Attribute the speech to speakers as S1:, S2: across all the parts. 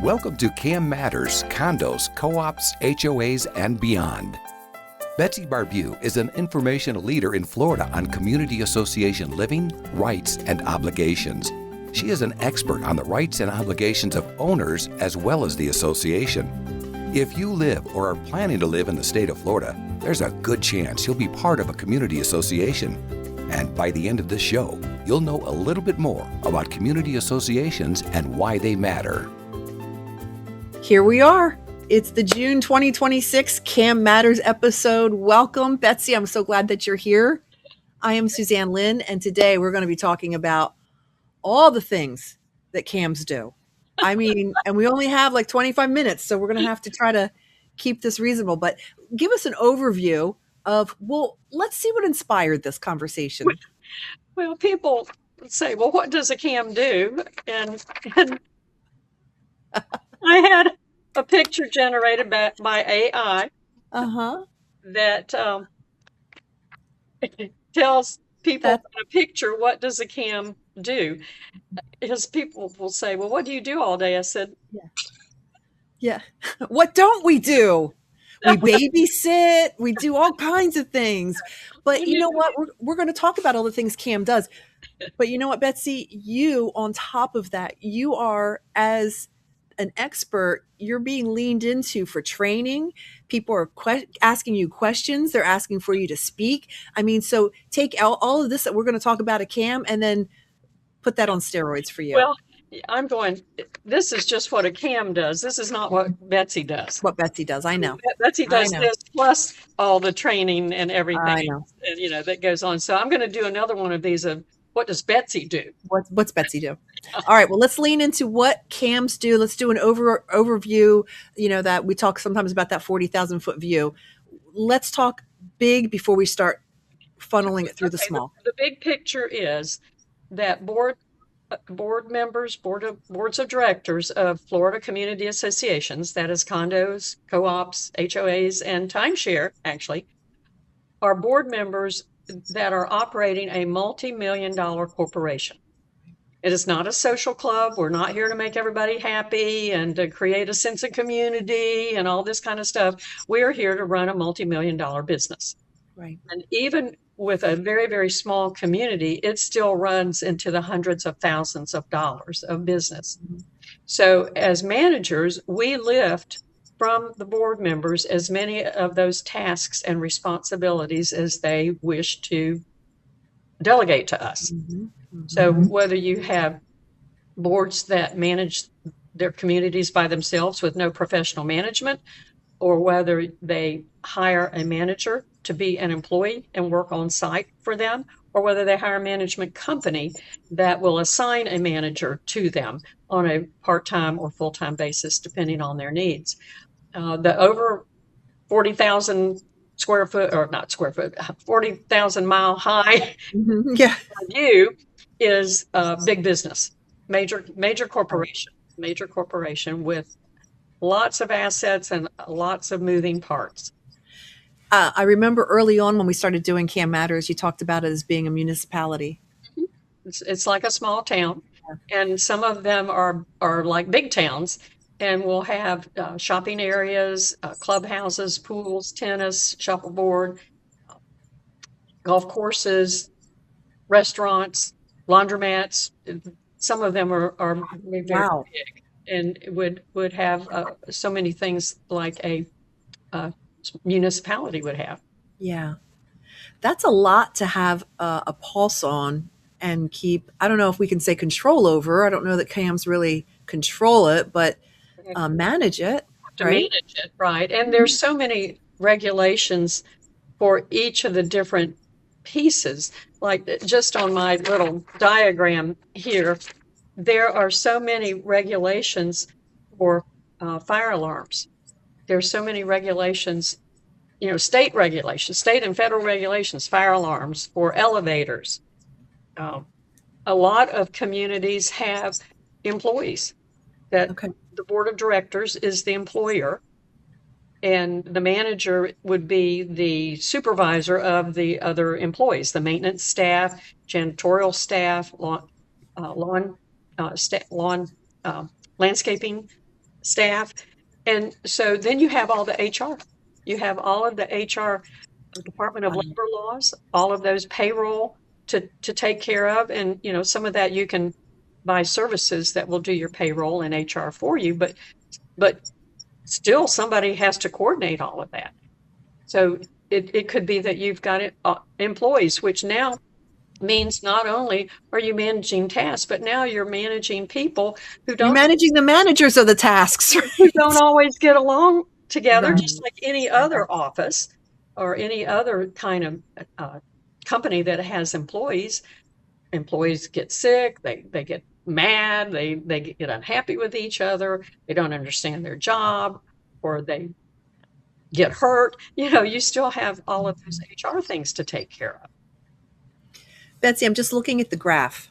S1: Welcome to CAM Matters, Condos, Co-ops, HOAs, and beyond. Betsy Barbieux is an informational leader in Florida on community association living, rights, and obligations. She is an expert on the rights and obligations of owners as well as the association. If you live or are planning to live in the state of Florida, there's a good chance you'll be part of a community association. And by the end of this show, you'll know a little bit more about community associations and why they matter.
S2: Here we are. It's the June 2026 CAM Matters episode. Welcome, Betsy. I'm so glad that you're here. I am Suzanne Lynn, and today we're going to be talking about all the things that CAMs do. I mean, and we only have like 25 minutes, so we're going to have to try to keep this reasonable. But give us an overview of, well, let's see what inspired this conversation.
S3: Well, people say, well, what does a CAM do? And I had a picture generated by AI that tells people in a picture, what does a CAM do? Because people will say, well, what do you do all day? I said,
S2: yeah. What don't we do? We babysit, we do all kinds of things. But you know what? We're going to talk about all the things CAM does. But you know what, Betsy? You, on top of that, you are, as an expert, you're being leaned into for training. People are asking you questions. They're asking for you to speak. I mean, so take all of this that we're going to talk about a CAM and then put that on steroids for you.
S3: Well, this is just what a CAM does. This is not what Betsy does.
S2: What Betsy does, I know.
S3: Betsy does this plus all the training and everything, that goes on. So I'm going to do another one of these of what does Betsy do?
S2: What's Betsy do? All right, well, let's lean into what CAMs do. Let's do an overview, that we talk sometimes about that 40,000 foot view. Let's talk big before we start funneling it through the small.
S3: The big picture is that boards of directors of Florida community associations, that is condos, co-ops, HOAs, and timeshare, actually, are board members that are operating a multi-million-dollar corporation. It is not a social club. We're not here to make everybody happy and to create a sense of community and all this kind of stuff. We're here to run a multi-million-dollar business.
S2: Right.
S3: And even with a very, very small community, it still runs into the hundreds of thousands of dollars of business. Mm-hmm. So as managers, we lift from the board members as many of those tasks and responsibilities as they wish to delegate to us. Mm-hmm. Mm-hmm. So whether you have boards that manage their communities by themselves with no professional management, or whether they hire a manager to be an employee and work on site for them, or whether they hire a management company that will assign a manager to them on a part-time or full-time basis, depending on their needs. The over 40,000 square foot, or not square foot, 40,000 mile high view is big business, major corporation with lots of assets and lots of moving parts.
S2: I remember early on when we started doing CAM Matters, you talked about it as being a municipality.
S3: It's like a small town, and some of them are like big towns, and we'll have shopping areas, clubhouses, pools, tennis, shuffleboard, golf courses, restaurants, laundromats. Some of them are very big, and would have so many things like a municipality would have.
S2: Yeah. That's a lot to have a pulse on and keep, I don't know if we can say control over. I don't know that CAMs really control it, but manage it.
S3: Manage it, right. And there's so many regulations for each of the different pieces. Like just on my little diagram here, there are so many regulations for fire alarms. There's so many regulations, state regulations, state and federal regulations, fire alarms, for elevators. A lot of communities have employees that the board of directors is the employer, and the manager would be the supervisor of the other employees, the maintenance staff, janitorial staff, lawn landscaping staff. And so then you have all the HR. You have all of the HR, Department of Labor laws, all of those payroll to take care of. And, some of that you can buy services that will do your payroll and HR for you, but still somebody has to coordinate all of that. So it could be that you've got employees, which now means not only are you managing tasks, but now you're managing people who
S2: You're managing the managers of the tasks, right?
S3: who don't always get along together,
S2: Right.
S3: just like any other office or any other kind of company that has employees. Employees get sick, they get mad, they get unhappy with each other, they don't understand their job, or they get hurt. You still have all of those HR things to take care of.
S2: Betsy, I'm just looking at the graph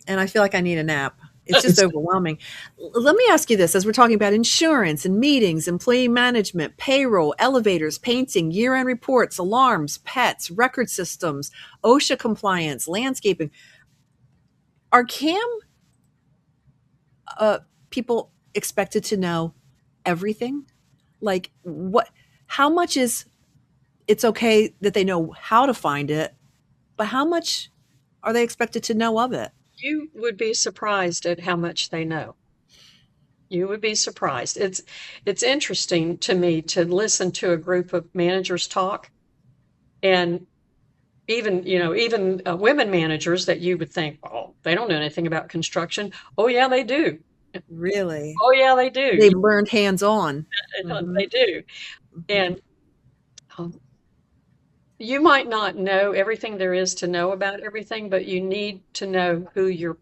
S2: and I feel like I need a nap. It's just overwhelming. Let me ask you this, as we're talking about insurance and meetings, employee management, payroll, elevators, painting, year-end reports, alarms, pets, record systems, OSHA compliance, landscaping. Are CAM people expected to know everything? Like how much is, it's okay that they know how to find it, but how much are they expected to know of it?
S3: You would be surprised at how much they know. You would be surprised. It's interesting to me to listen to a group of managers talk, and even women managers that you would think, oh, they don't know anything about construction. Oh yeah, they do.
S2: Really?
S3: Oh yeah, they do.
S2: They've learned hands-on.
S3: They do. And you might not know everything there is to know about everything, but you need to know who your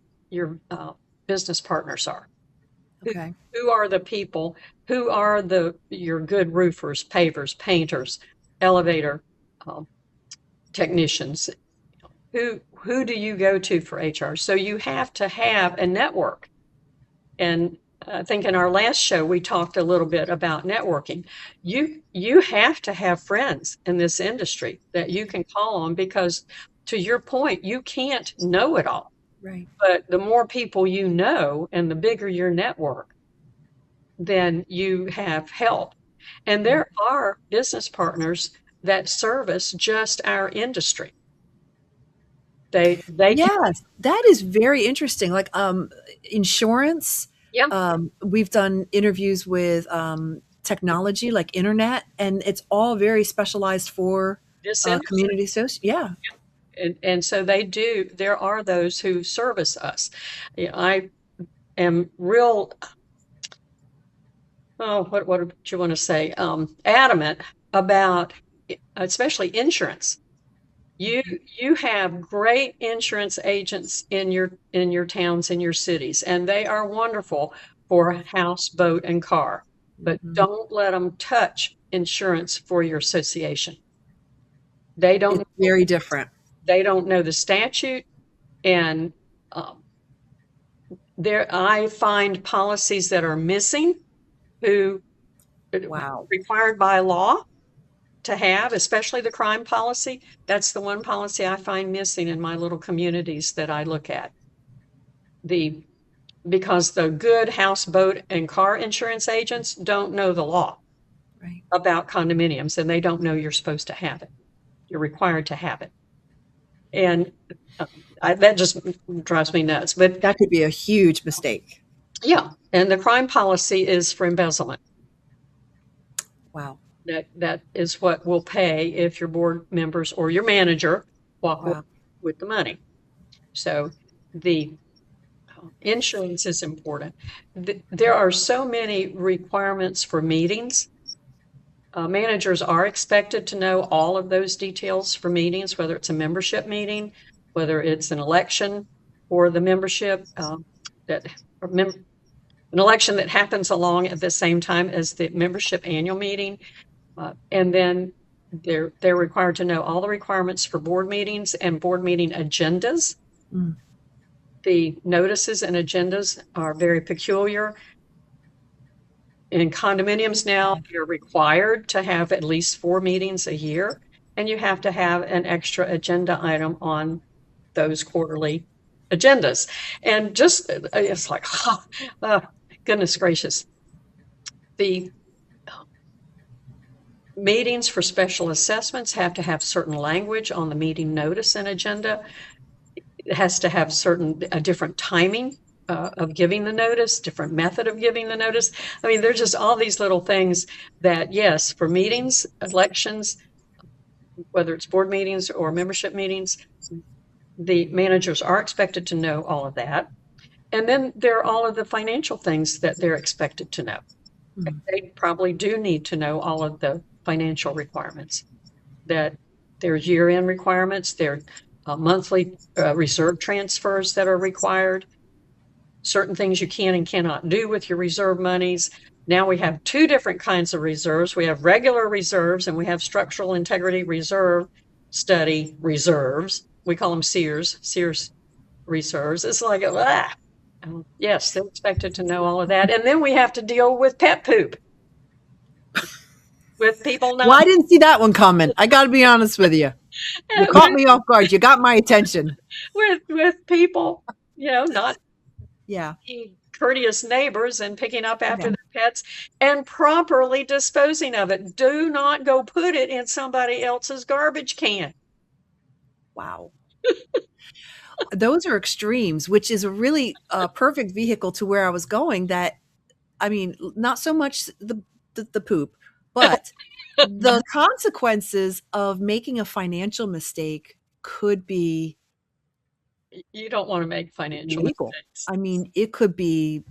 S3: business partners are.
S2: Okay.
S3: Who are the people? Who are your good roofers, pavers, painters, elevator technicians? Who do you go to for HR? So you have to have a network. And I think in our last show we talked a little bit about networking. You have to have friends in this industry that you can call on, because to your point, you can't know it all.
S2: Right.
S3: But the more people you know and the bigger your network, then you have help. And there are business partners that service just our industry. They
S2: Yes, that is very interesting. Like insurance.
S3: Yeah.
S2: We've done interviews with technology, like internet, and it's all very specialized for
S3: this
S2: community association. Yeah.
S3: And so they do. There are those who service us. I am real. Oh, what do you want to say? Adamant about, especially insurance. You have great insurance agents in your towns, in your cities, and they are wonderful for house, boat, and car. But don't let them touch insurance for your association. They don't.
S2: It's very different.
S3: They don't know the statute, and I find policies that are missing, who required by law to have, especially the crime policy. That's the one policy I find missing in my little communities that I look at. Because the good house, boat, and car insurance agents don't know the law about condominiums, and they don't know you're supposed to have it. You're required to have it. And that just drives me nuts. But
S2: that could be a huge mistake.
S3: Yeah. And the crime policy is for embezzlement.
S2: Wow.
S3: That is what will pay if your board members or your manager walk with the money. So the insurance is important. There are so many requirements for meetings. Managers are expected to know all of those details for meetings, whether it's a membership meeting, whether it's an election or the membership, an election that happens along at the same time as the membership annual meeting. And then they're required to know all the requirements for board meetings and board meeting agendas. The notices and agendas are very peculiar. In condominiums now, you're required to have at least 4 meetings a year, and you have to have an extra agenda item on those quarterly agendas. And just, it's like, goodness gracious. The meetings for special assessments have to have certain language on the meeting notice and agenda. It has to have a different timing of giving the notice, different method of giving the notice. I mean, there's just all these little things that, yes, for meetings, elections, whether it's board meetings or membership meetings, the managers are expected to know all of that. And then there are all of the financial things that they're expected to know.
S2: Mhm.
S3: They probably do need to know all of the financial requirements, that there are year-end requirements, there are monthly reserve transfers that are required, certain things you can and cannot do with your reserve monies. Now we have two different kinds of reserves. We have regular reserves and we have structural integrity reserve study reserves. We call them Sears reserves. It's like, yes, they're expected to know all of that. And then we have to deal with pet poop. With people not.
S2: Well, I didn't see that one coming. I got to be honest with you. You caught me off guard. You got my attention.
S3: With people, not
S2: Yeah.
S3: being courteous neighbors and picking up after their pets and properly disposing of it. Do not go put it in somebody else's garbage can.
S2: Wow. Those are extremes, which is a really perfect vehicle to where I was going. That, I mean, not so much the poop, but the consequences of making a financial mistake could be.
S3: You don't want to make financial
S2: legal.
S3: mistakes.
S2: I mean, it could be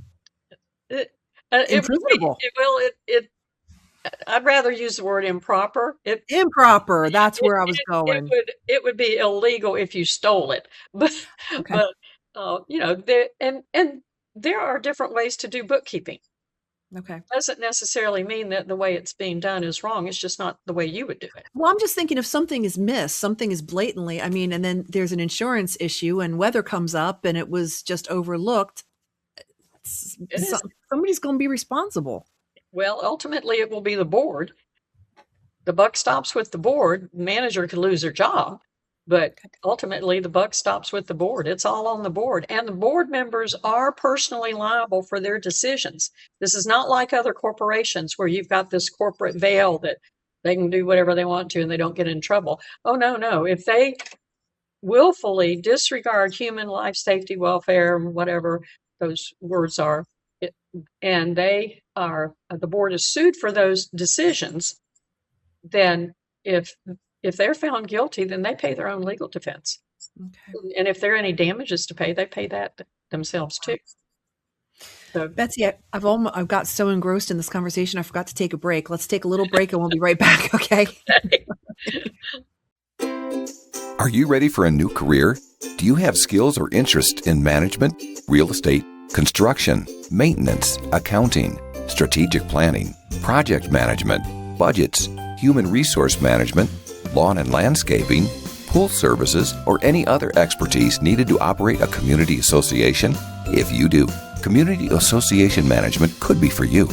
S3: improvable. I'd rather use the word improper.
S2: Improper. That's where I was going.
S3: It would be illegal if you stole it, but
S2: Okay.
S3: there are different ways to do bookkeeping.
S2: Okay.
S3: Doesn't necessarily mean that the way it's being done is wrong. It's just not the way you would do it.
S2: Well, I'm just thinking if something is missed, something is blatantly, I mean, and then there's an insurance issue and weather comes up and it was just overlooked, somebody's going to be responsible.
S3: Well, ultimately it will be the board. The buck stops with the board. The manager could lose their job, but ultimately the buck stops with the board. It's all on the board, and the board members are personally liable for their decisions. This is not like other corporations where you've got this corporate veil that they can do whatever they want to and they don't get in trouble. Oh, no. If they willfully disregard human life, safety, welfare, whatever those words are, and the board is sued for those decisions, then if they're found guilty, then they pay their own legal defense. Okay. And if there are any damages to pay, they pay that themselves too. So,
S2: Betsy, I've got so engrossed in this conversation, I forgot to take a break. Let's take a little break and we'll be right back. Okay.
S1: Are you ready for a new career? Do you have skills or interest in management, real estate, construction, maintenance, accounting, strategic planning, project management, budgets, human resource management, lawn and landscaping, pool services, or any other expertise needed to operate a community association? If you do, community association management could be for you.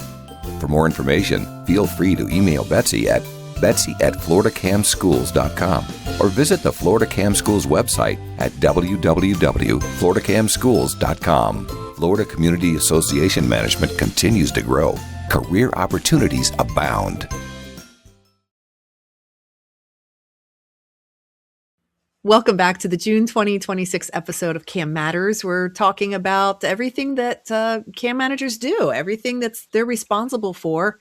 S1: For more information, feel free to email Betsy at betsy@floridacamschools.com or visit the Florida Cam Schools website at www.floridacamschools.com. Florida Community Association Management continues to grow. Career opportunities abound.
S2: Welcome back to the June 2026 episode of CAM Matters. We're talking about everything that CAM managers do, everything they're responsible for.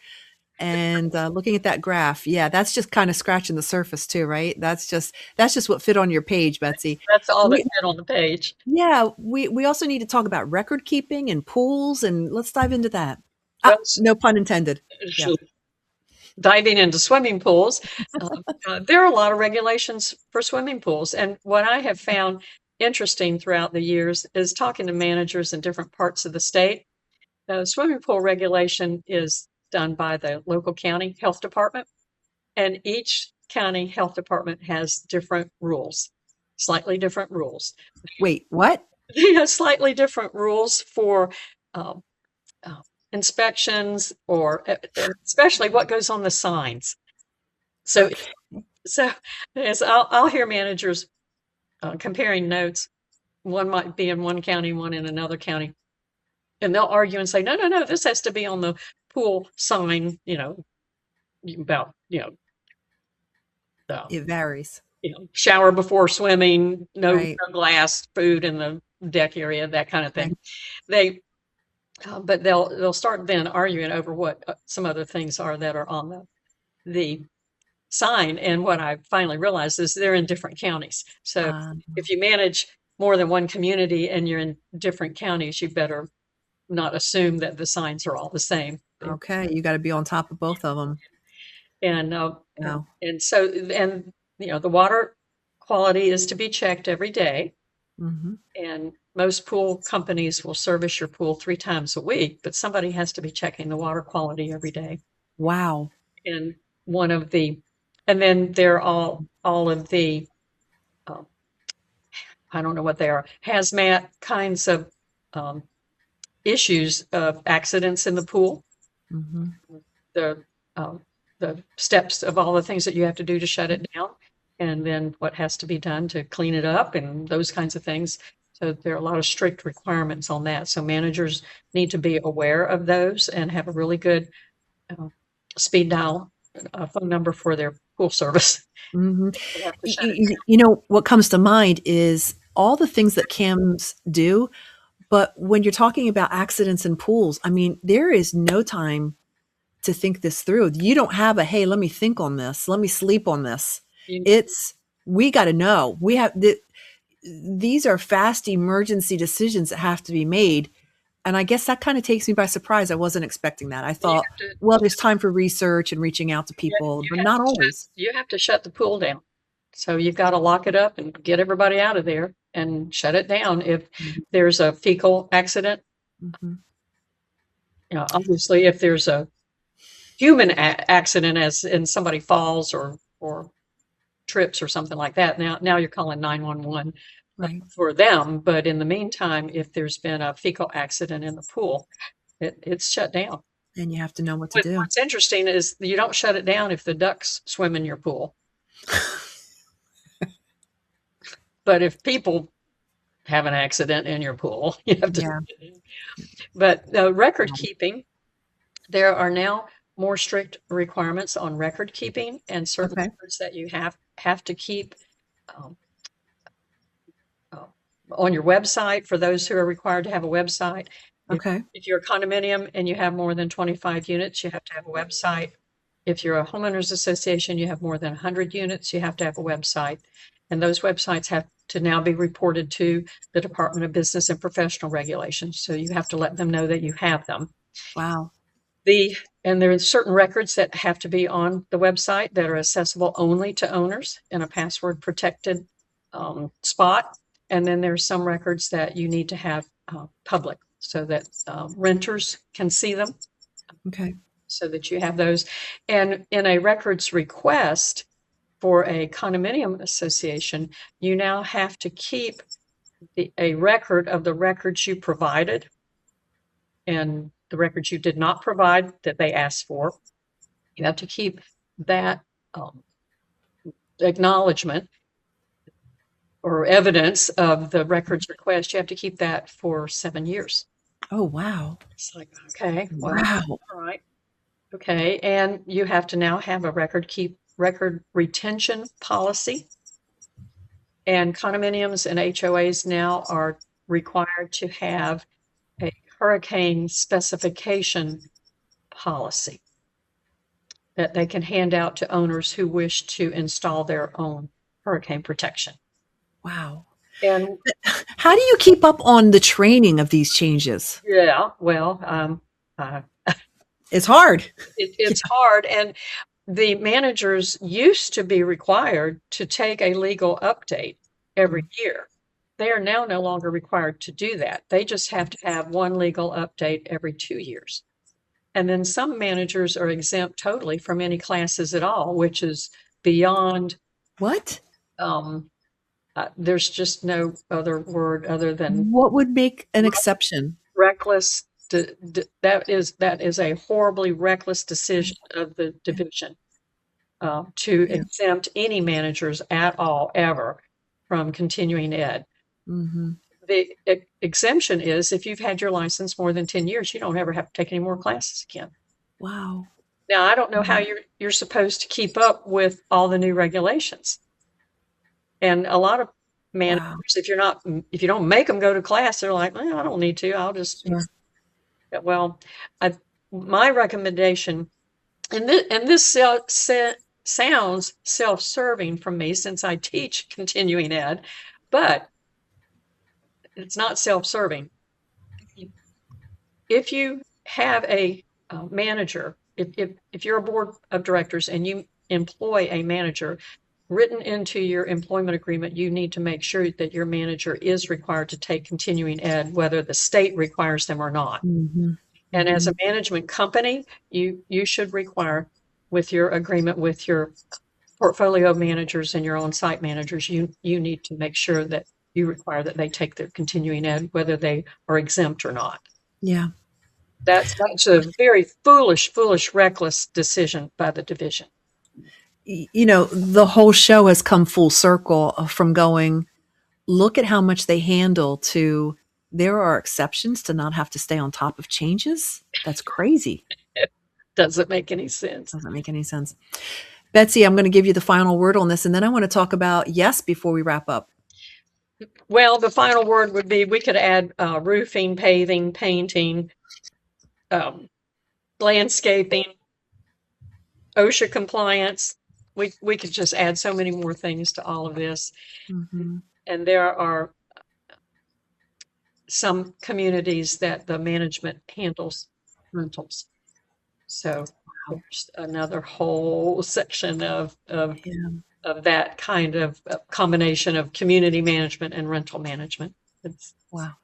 S2: And looking at that graph, yeah, that's just kind of scratching the surface too, right? That's just what fit on your page, Betsy.
S3: That's all that fit on the page.
S2: Yeah, we also need to talk about record keeping and pools, and let's dive into that. No pun intended. Yeah.
S3: Diving into swimming pools, there are a lot of regulations for swimming pools. And what I have found interesting throughout the years is talking to managers in different parts of the state. The swimming pool regulation is done by the local county health department, and each county health department has different rules, slightly different rules.
S2: Wait, what?
S3: Slightly different rules for inspections, or especially what goes on the signs. So as I'll hear managers comparing notes. One might be in one county, one in another county, and they'll argue and say, no, this has to be on the pool sign, about,
S2: It varies.
S3: shower before swimming, no
S2: Right.
S3: glass food in the deck area, that kind of thing.
S2: Right.
S3: They, but they'll start then arguing over what some other things are that are on the sign. And what I finally realized is they're in different counties. So if you manage more than one community and you're in different counties, you better not assume that the signs are all the same.
S2: Okay, you got to be on top of both of them.
S3: And
S2: Wow.
S3: and so the water quality is to be checked every day.
S2: Mm-hmm.
S3: And most pool companies will service your pool 3 times a week, but somebody has to be checking the water quality every day.
S2: Wow.
S3: And and then they're all of the, I don't know what they are, hazmat kinds of issues of accidents in the pool.
S2: Mm-hmm.
S3: The steps of all the things that you have to do to shut it down, and then what has to be done to clean it up and those kinds of things. So there are a lot of strict requirements on that. So managers need to be aware of those and have a really good speed dial phone number for their pool service.
S2: Mm-hmm. What comes to mind is all the things that CAMs do. But when you're talking about accidents in pools, I mean, there is no time to think this through. You don't have hey, let me think on this. Let me sleep on this. We got to know. These are fast emergency decisions that have to be made. And I guess that kind of takes me by surprise. I wasn't expecting that. I thought, there's time for research and reaching out to people, but not always.
S3: You have to shut the pool down. So you've got to lock it up and get everybody out of there and shut it down. If there's a fecal accident, obviously if there's a human accident, as in somebody falls or trips or something like that, now you're calling 911 for them. But in the meantime, if there's been a fecal accident in the pool, it's shut down.
S2: And you have to know what to do.
S3: What's interesting is you don't shut it down if the ducks swim in your pool. But if people have an accident in your pool, you have to. Yeah. But record keeping, there are now more strict requirements on record keeping, and certain records that you have to keep on your website for those who are required to have a website. If you're a condominium and you have more than 25 units, you have to have a website. If you're a homeowners association, you have more than 100 units, you have to have a website. And those websites have to now be reported to the Department of Business and Professional Regulations. So you have to let them know that you have them.
S2: Wow.
S3: And there are certain records that have to be on the website that are accessible only to owners in a password protected spot. And then there's some records that you need to have public so that renters can see them. So that you have those. And in a records request for a condominium association, you now have to keep a record of the records you provided and the records you did not provide that they asked for. You have to keep that acknowledgement or evidence of the records request. You have to keep that for 7 years.
S2: Oh, wow.
S3: It's like, okay. Well,
S2: wow.
S3: All right. Okay. And you have to now have a record retention policy. And condominiums and HOAs now are required to have a hurricane specification policy that they can hand out to owners who wish to install their own hurricane protection.
S2: Wow.
S3: And
S2: how do you keep up on the training of these changes?
S3: Yeah, well,
S2: it's hard.
S3: It's hard. And the managers used to be required to take a legal update every year. They are now no longer required to do that. They just have to have one legal update every 2 years. And then some managers are exempt totally from any classes at all, which is beyond.
S2: What?
S3: There's just no other word other than.
S2: What would make an exception?
S3: Reckless. That is a horribly reckless decision of the division to exempt any managers at all ever from continuing ed. The exemption is if you've had your license more than 10 years, you don't ever have to take any more classes again.
S2: Wow.
S3: Now, I don't know how you're supposed to keep up with all the new regulations. And a lot of managers,
S2: Wow.
S3: if you don't make them go to class, they're like, well, I don't need to. I'll just,
S2: Sure.
S3: well, my recommendation, and this sounds self-serving from me since I teach continuing ed, but it's not self-serving. If you have a manager, if you're a board of directors and you employ a manager, written into your employment agreement, you need to make sure that your manager is required to take continuing ed, whether the state requires them or not.
S2: Mm-hmm.
S3: And as a management company, you should require, with your agreement with your portfolio managers and your on-site managers, you need to make sure that you require that they take their continuing ed, whether they are exempt or not.
S2: Yeah.
S3: That's a very foolish, reckless decision by the division.
S2: You know, the whole show has come full circle from going, look at how much they handle, to there are exceptions to not have to stay on top of changes. That's crazy.
S3: It doesn't make any sense.
S2: Doesn't make any sense. Betsy, I'm going to give you the final word on this, and then I want to talk about yes before we wrap up.
S3: Well, the final word would be, we could add roofing, paving, painting, landscaping, OSHA compliance. We could just add so many more things to all of this.
S2: Mm-hmm.
S3: And there are some communities that the management handles rentals. So there's another whole section of that kind of combination of community management and rental management. It's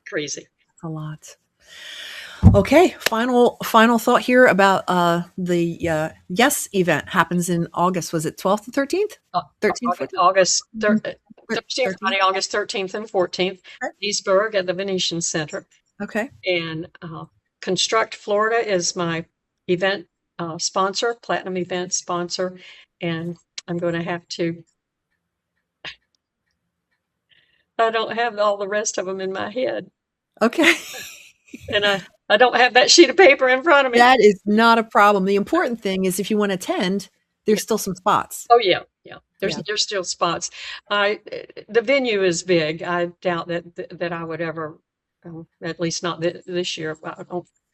S3: crazy.
S2: That's a lot. Okay, final thought here about the Yes event. Happens in August. Was it 12th and 13th? 13th?
S3: August 13th, Friday, August 13th and 14th, Eastburg at the Venetian Center.
S2: Okay.
S3: And Construct Florida is my event sponsor, platinum event sponsor, and I'm going to have to, I don't have all the rest of them in my head.
S2: Okay.
S3: And I don't have that sheet of paper in front of me.
S2: That is not a problem. The important thing is, if you want to attend, there's still some spots.
S3: Oh yeah. There's still spots. The venue is big. I doubt that I would ever, at least not this year. I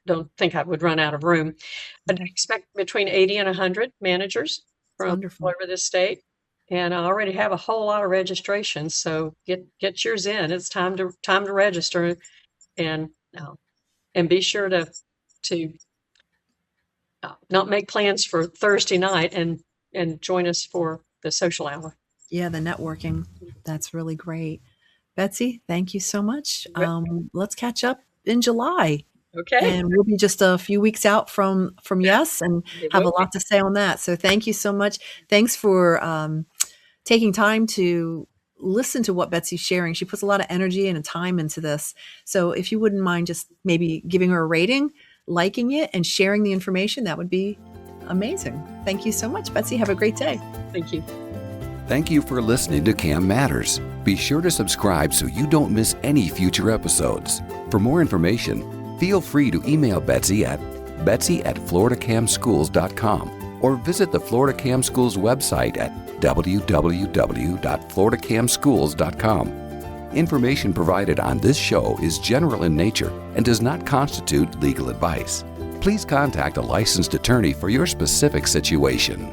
S3: don't think I would run out of room. I'd expect between 80 and 100 managers from all over the state. And I already have a whole lot of registrations, so get yours in. It's time to register, and be sure to not make plans for Thursday night and join us for the social hour.
S2: Yeah, the networking. That's really great. Betsy, thank you so much. Let's catch up in July.
S3: Okay.
S2: And we'll be just a few weeks out from Yes, and have a lot to say on that. So thank you so much. Thanks for taking time to listen to what Betsy's sharing. She puts a lot of energy and time into this. So if you wouldn't mind just maybe giving her a rating, liking it, and sharing the information, that would be amazing. Thank you so much, Betsy. Have a great day.
S3: Thank you.
S1: Thank you for listening to CAM Matters. Be sure to subscribe so you don't miss any future episodes. For more information, feel free to email Betsy at betsy@floridacamschools.com or visit the Florida Cam Schools website at www.floridacamschools.com. Information provided on this show is general in nature and does not constitute legal advice. Please contact a licensed attorney for your specific situation.